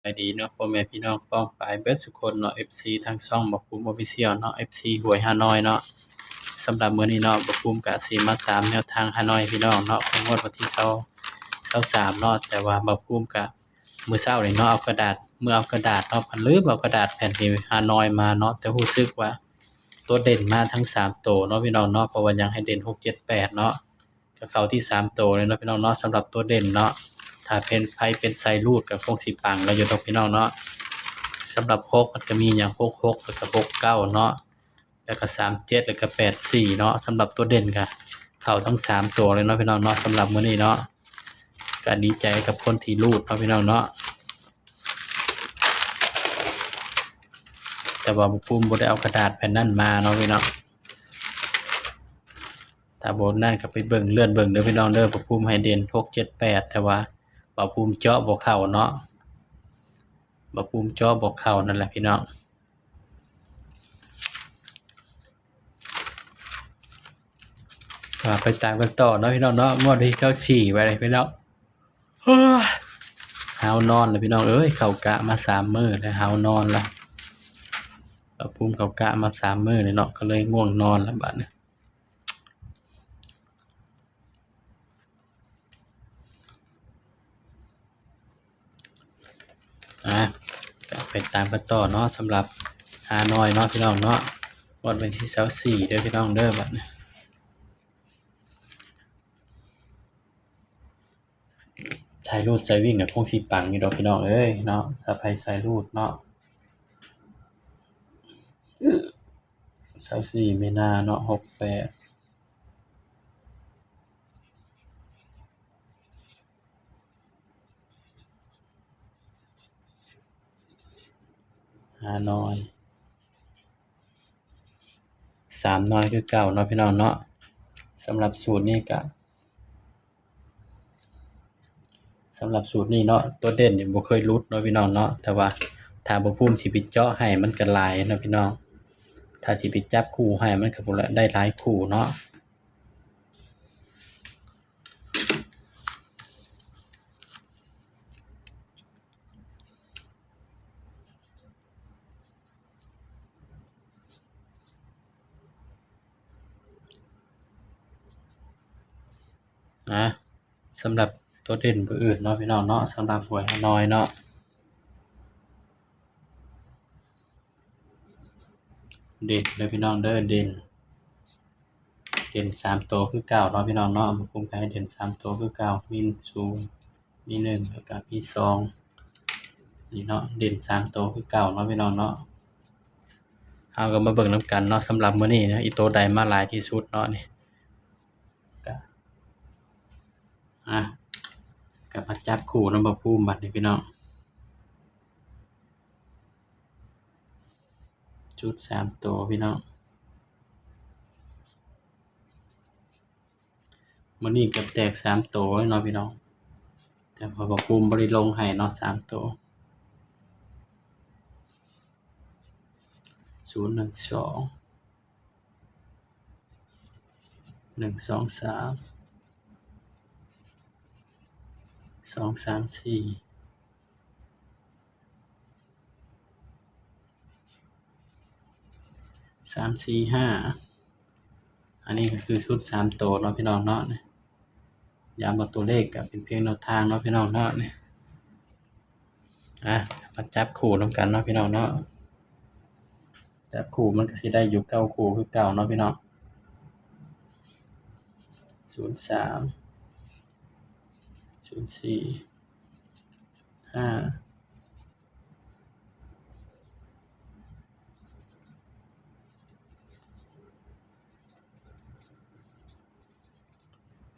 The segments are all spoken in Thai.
ายดีเนาะพ่อแม่พี่น้องป้องปายเบิดสุคนเนาะ FC ทางช่องบ่ภูมิ Official เนาะ FC หวยฮานอยเนาะสำหรับมื้อนี้เนาะบ่ภูมิก็สิมาตามแนวทางฮานอยพี่น้องเนาะของงวดวันที่23เนาะแต่ว่าบ่ภูมิก็มื้อเช้านี่เนาะเอากระดาษเนาะเพิ่นลืมเอากระดาษแผ่นที่ฮานอยมาเนาะแต่รู้สึกว่าตัวเด่นมาทั้ง3ตัวเนาะพี่น้องเนาะเพราะว่ายังให้เด่น6 7 8เนาะก็เข้าที่3ตัวเลยเนาะพี่น้องเนาะสำหรับตัวเด่นเนาะ ถ้าเป็นไผเป็นไสรูดก็คงสิปังแล้วอยู่ดอกพี่น้องเนาะสำหรับ6มันก็มีหยัง66แล้วก็69เนาะแล้วก็37แล้วก็84เนาะสำหรับตัวเด่นก็เข้าทั้ง3ตัวเลยเนาะพี่น้องเนาะสำหรับมื้อนี้เนาะก็ดีใจกับคนที่รูดเนาะพี่น้องเนาะแต่ว่าบ่ภูมิบ่ได้เอากระดาษแผ่นนั้นมาเนาะพี่น้องถ้าบ่นั่นก็ไปเบิ่งเลื่อนเบิ่งเด้อพี่น้องเด้อบ่ภูมิให้เด่น6 7 8แต่ว่าบ่ภูมิเจาะบ่เข้าเนาะบ่ภูมิเจาะบ่เข้านั่นแหละพี่น้องก็ไปตามกันต่อเนาะพี่น้องเนาะงวดที่94ไว้เลยพี่น้องหาวนอนแล้วพี่น้องเอ้ยเข้ากะมา3มื้อแล้วหาวนอนแล้วบ่ภูมิเข้ากะมา3มื้อเลยเนาะก็เลยง่วงนอนแล้วบัดนี้ก็ไปตามกันต่อเนาะสำหรับฮานอยเนาะพี่น้องเนาะงวดวันที่24เด้อพี่น้องเด้อบัดนี้สายรูดสายวิ่งก็คงสิปังอยู่ดอกพี่น้องเอ้ยเนาะถ้าไผสายรูดเนาะ24มีนาเนาะ68ฮานอย3น้อยคือเก่าเนาะพี่น้องเนาะสำหรับสูตรนี้ก็สำหรับสูตรนี้เนาะตัวเด่นนี่บ่เคยหลุดเนาะพี่น้องเนาะแต่ว่าถ้าบ่ภูมิสิไปเจาะให้มันก็หลายเนาะพี่น้องถ้าสิไปจับคู่ให้มันก็บ่ได้หลายคู่เนาะสำหรับตัวเด่นบ่อื่นเนาะพี่น้องเนาะสำหรับหวยฮานอยเนาะเด่นเด้อพี่น้องเด้อเด่น3ตัวคือเก่าเนาะพี่น้องเนาะบ่ภูมิก็ให้เด่น3ตัวคือเก่ามี0มี1แล้วก็มี2นี่เนาะเด่น3ตัวคือเก่าเนาะพี่น้องเนาะเฮาก็มาเบิ่งนำกันเนาะสำหรับมื้อนี้นะอีตัวใดมาหลายที่สุดเนาะนี่ก็ก็มาจับคู่นำบ่ภูมิบัดนี้พี่น้องจุด3ตัวพี่น้องมื้อนี้ก็แตก3ตัวเลยเนาะพี่น้องแต่พอบ่ภูมิบ่ได้ลงให้เนาะ3ตัว012 123 234 345อันนี้ก็คือชุด3ตัวเนาะพี่น้องเนาะย้ำว่าตัวเลขก็เป็นเพียงแนวทางเนาะพี่น้องเนาะนี่มาจับคู่นำกันเนาะพี่น้องเนาะจับคู่มันก็สิได้อยู่9คู่คือเก่าเนาะพี่น้อง03 04 5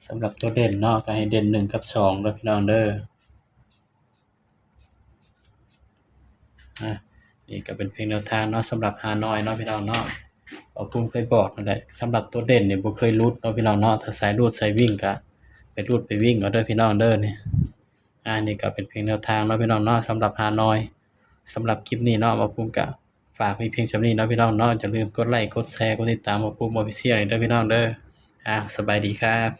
สำหรับตัวเด่นเนาะก็ให้เด่น1กับ2เด้อพี่น้องเด้อนี่ก็เป็นเพียงแนวทางเนาะสำหรับฮานอยเนาะพี่น้องเนาะบ่ภูมิเคยบอกนั่นแหละสำหรับตัวเด่นนี่บ่เคยหลุดเนาะพี่น้องเนาะถ้าสายรูดสายวิ่งก็ไปรูดไปวิ่งเอาเด้อพี่น้องเด้อนี่นี่ก็เป็นเพียงแนวทางเนาะพี่น้องเนาะสำหรับฮานอยสำหรับคลิปนี้เนาะบ่ภูมิก็ฝากไว้เพียงส่ำนี้เนาะพี่น้องเนาะอย่าลืมกดไลค์กดแชร์กดติดตามบ่ภูมิ Official ให้เด้อพี่น้องเด้อสบายดีครับ